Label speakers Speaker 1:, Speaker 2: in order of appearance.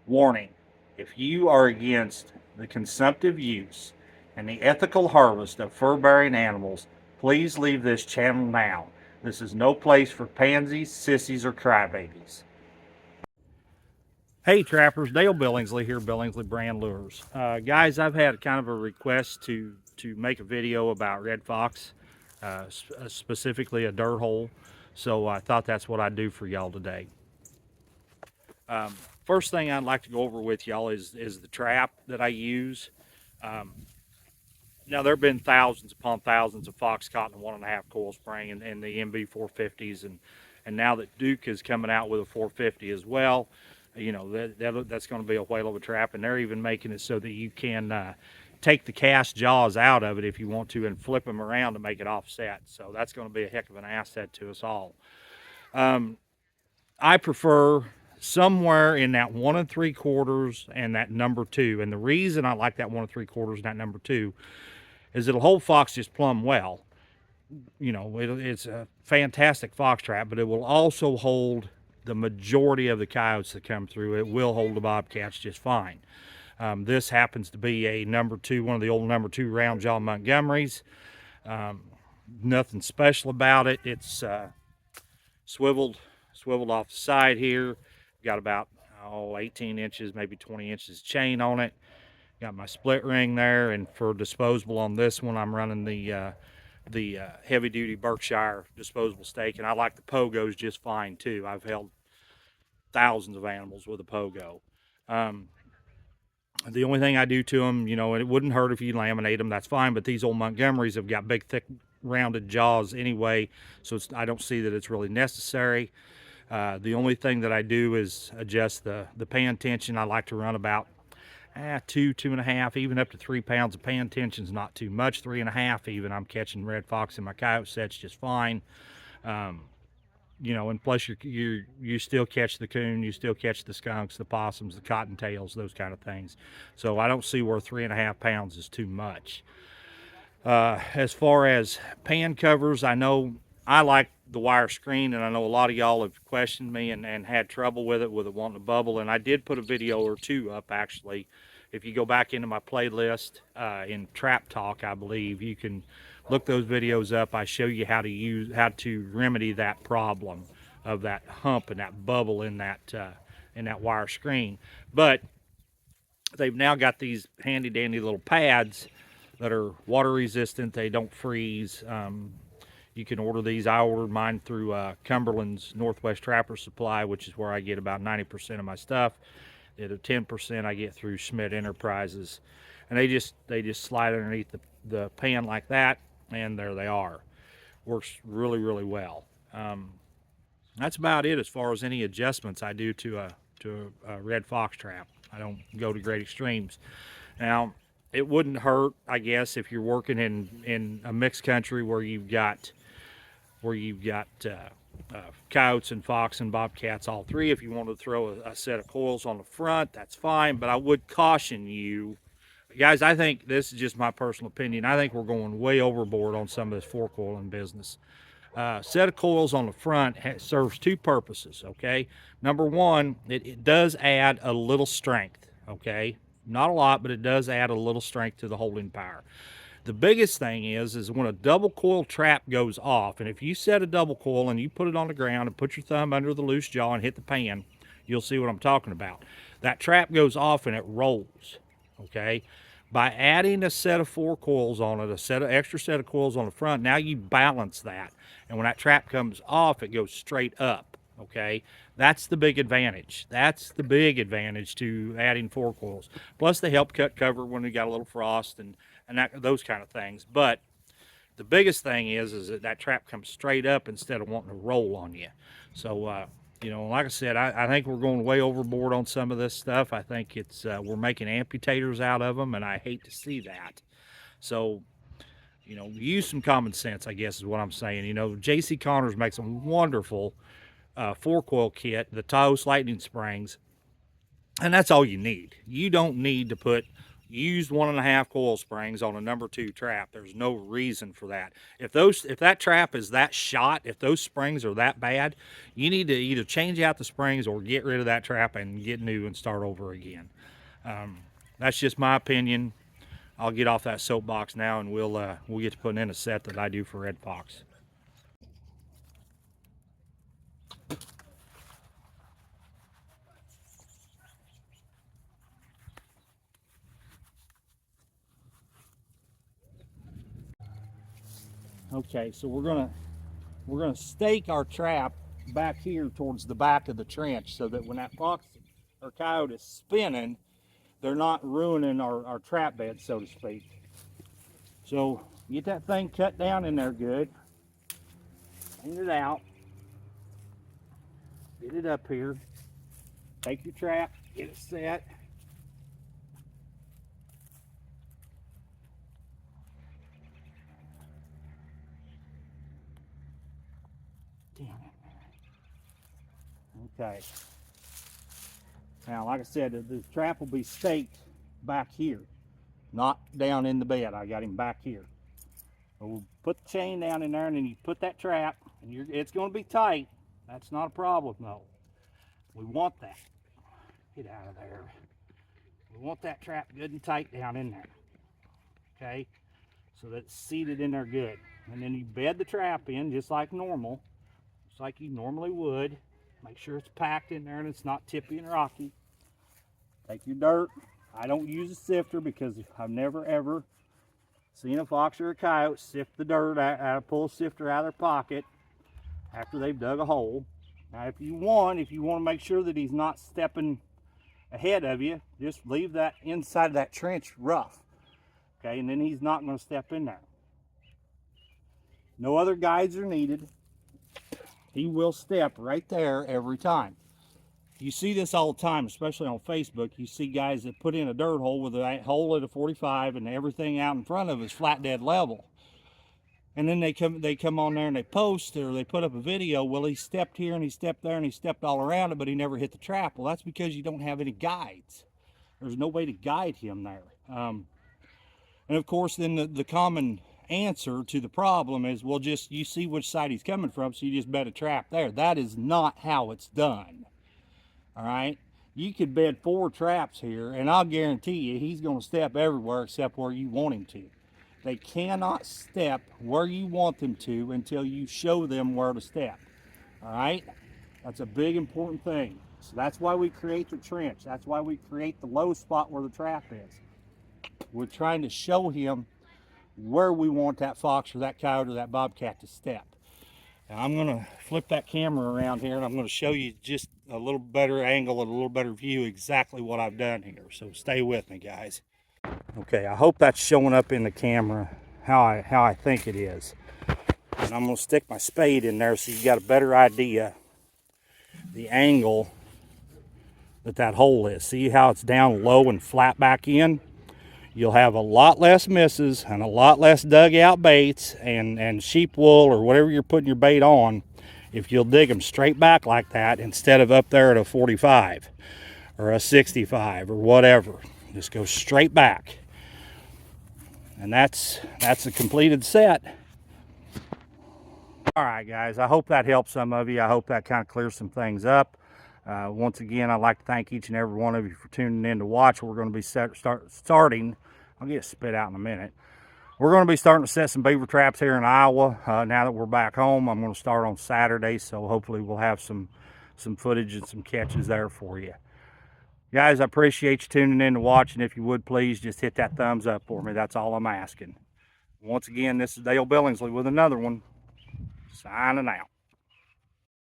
Speaker 1: Warning: if you are against the consumptive use and the ethical harvest of fur-bearing animals, please leave this channel now. This is no place for pansies, sissies, or crybabies. Hey trappers, Dale Billingsley here, Billingsley Brand Lures. Guys, I've had kind of a request to make a video about red fox, specifically a dirt hole. So I thought that's what I'd do for y'all today. First thing I'd like to go over with y'all is the trap that I use. Now there have been thousands upon thousands of fox caught in a 1.5 coil spring and the MB 450s, and now that Duke is coming out with a 450 as well, you know that's going to be a whale of a trap, and they're even making it so that you can take the cast jaws out of it if you want to and flip them around to make it offset. So that's going to be a heck of an asset to us all. I prefer somewhere in that 1 3/4 and that number 2, and the reason I like that 1 3/4 and that number 2 is it'll hold fox just plumb well. You know, it's a fantastic fox trap, but it will also hold the majority of the coyotes that come through. It will hold the bobcats just fine. This happens to be a number 2, one of the old number 2 round jaw Montgomerys. Nothing special about it. It's swiveled off the side here. Got about 18 inches, maybe 20 inches chain on it. Got my split ring there, and for disposable on this one, I'm running the heavy duty Berkshire disposable stake, and I like the pogos just fine too. I've held thousands of animals with a pogo. The only thing I do to them, you know, and it wouldn't hurt if you laminate them, that's fine, but these old Montgomerys have got big, thick, rounded jaws anyway, so I don't see that it's really necessary. The only thing that I do is adjust the pan tension. I like to run about 2.5, even up to 3 pounds of pan tension's not too much. 3.5 even. I'm catching red fox in my coyote sets just fine. You know, and plus you still catch the coon, you still catch the skunks, the possums, the cottontails, those kind of things. So I don't see where 3.5 pounds is too much. As far as pan covers, I know I like the wire screen, and I know a lot of y'all have questioned me and had trouble with it wanting to bubble, and I did put a video or 2 up actually. If you go back into my playlist in Trap Talk, I believe you can look those videos up. I show you how to remedy that problem of that hump and that bubble in that wire screen. But they've now got these handy dandy little pads that are water resistant. They don't freeze. You can order these. I ordered mine through Cumberland's Northwest Trapper Supply, which is where I get about 90% of my stuff. The other 10% I get through Schmidt Enterprises, and they just slide underneath the pan like that, and there they are. Works really, really well. That's about it as far as any adjustments I do to a red fox trap. I don't go to great extremes. Now, it wouldn't hurt, I guess, if you're working in a mixed country where you've got coyotes and fox and bobcats, all 3. If you want to throw a set of coils on the front, that's fine, but I would caution you guys. I think this is just my personal opinion. I think we're going way overboard on some of this 4-coiling business. Set of coils on the front serves 2 purposes. Okay, number 1, it does add a little strength. Okay, not a lot, but it does add a little strength to the holding power. The biggest thing is when a double coil trap goes off, and if you set a double coil and you put it on the ground and put your thumb under the loose jaw and hit the pan, you'll see what I'm talking about. That trap goes off and it rolls. Okay, by adding a set of 4 coils on it, extra set of coils on the front, now you balance that, and when that trap comes off, it goes straight up. Okay, that's the big advantage. That's the big advantage to adding 4 coils. Plus they help cut cover when we got a little frost and those kind of things. But the biggest thing is that trap comes straight up instead of wanting to roll on you. So you know, like I said, I think we're going way overboard on some of this stuff. I think it's we're making amputators out of them, and I hate to see that. So, you know, use some common sense, I guess is what I'm saying. You know, J.C. Connors makes a wonderful 4-coil kit, the Taos Lightning Springs, and that's all you need. You don't need to put use 1.5 coil springs on a number 2 trap. There's no reason for that. If that trap is that shot, if those springs are that bad, you need to either change out the springs or get rid of that trap and get new and start over again. That's just my opinion. I'll get off that soapbox now, and we'll get to putting in a set that I do for red fox. Okay, so we're gonna stake our trap back here towards the back of the trench, so that when that fox or coyote is spinning, they're not ruining our trap bed, so to speak. So get that thing cut down in there good, clean it out, get it up here, take your trap, get it set. Damn it. Okay. Now, like I said, the trap will be staked back here, not down in the bed. I got him back here. So we'll put the chain down in there, and then you put that trap, and it's going to be tight. That's not a problem, though. We want that. Get out of there. We want that trap good and tight down in there. Okay? So that it's seated in there good. And then you bed the trap in just like normal, just like you normally would. Make sure it's packed in there and it's not tippy and rocky. Take your dirt. I don't use a sifter because I've never ever seen a fox or a coyote sift the dirt pull a sifter out of their pocket after they've dug a hole. Now if you want to make sure that he's not stepping ahead of you, just leave that inside of that trench rough. Okay, and then he's not going to step in there. No other guides are needed. He will step right there every time. You see this all the time, especially on Facebook. You see guys that put in a dirt hole with a hole at a 45 and everything out in front of it is flat dead level. And then they come on there and they post or they put up a video. Well, he stepped here and he stepped there and he stepped all around it, but he never hit the trap. Well, that's because you don't have any guides. There's no way to guide him there. And of course, then the common answer to the problem is, well, just you see which side he's coming from, so you just bed a trap there. That is not how it's done. All right, you could bed 4 traps here, and I'll guarantee you he's going to step everywhere except where you want him to. They cannot step where you want them to until you show them where to step. All right, that's a big important thing. So that's why we create the trench. That's why we create the low spot where the trap is. We're trying to show him where we want that fox or that coyote or that bobcat to step. Now I'm going to flip that camera around here, and I'm going to show you just a little better angle and a little better view exactly what I've done here. So stay with me, guys. Okay, I hope that's showing up in the camera how I think it is. And I'm going to stick my spade in there so you got a better idea the angle that hole is. See how it's down low and flat back in? You'll have a lot less misses and a lot less dugout baits and sheep wool or whatever you're putting your bait on if you'll dig them straight back like that instead of up there at a 45 or a 65 or whatever. Just go straight back. And that's a completed set. All right, guys, I hope that helps some of you. I hope that kind of clears some things up. Once again, I'd like to thank each and every one of you for tuning in to watch. We're going to be starting. I'll get it spit out in a minute. We're going to be starting to set some beaver traps here in Iowa. Now that we're back home, I'm going to start on Saturday, so hopefully we'll have some footage and some catches there for you. Guys, I appreciate you tuning in to watch, and if you would please just hit that thumbs up for me. That's all I'm asking. Once again, this is Dale Billingsley with another one. Signing out.